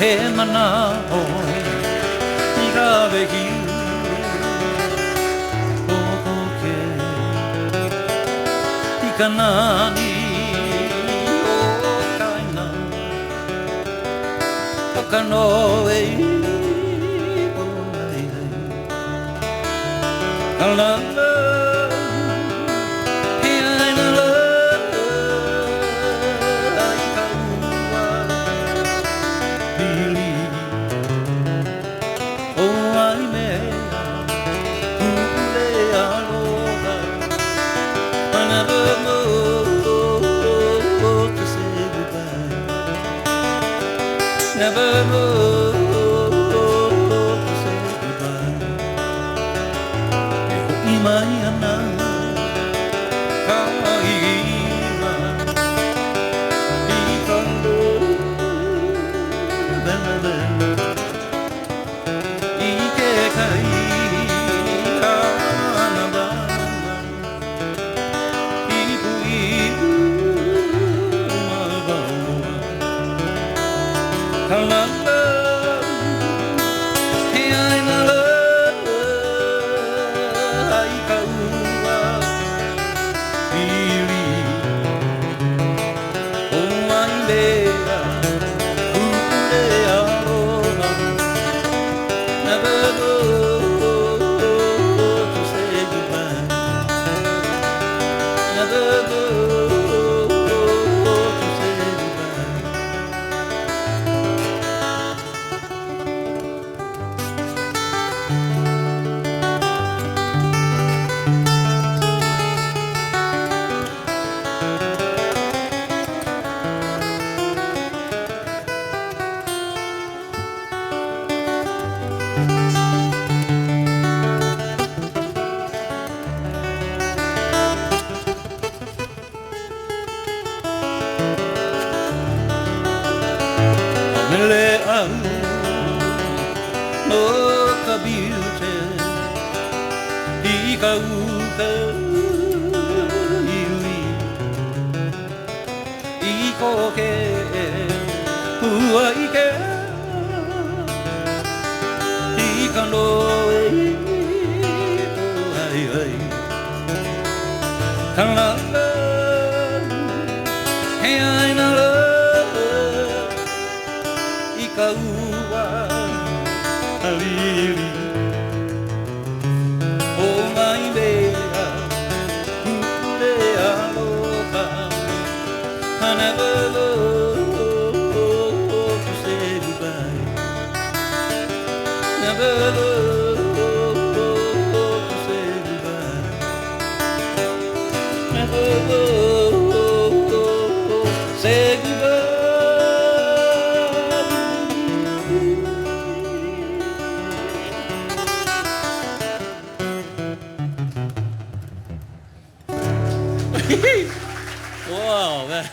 He mana oi Ira behi Oko ke Ikana ni O kaina Okano e Alala He aina la Ai kaua Pili O ai mea Ule aloha I never know to say goodbye Never know to say goodbye E mai ana Kaina I kando Vena vena I ke kai Kanada Ipu ipu Mabaua Kalala He aina la Ai kaua Pili O ai mea Ule aloha Never know to say goodbye Never know to say goodbye Mele au no ka biute I ka uka iwi I koke ua I ke I ka noe ai ai Kalala He aina la I ka ua alili O mai mea Ule aloha I never know to say goodbye Never know to say goodbye Never know say goodbye Wow.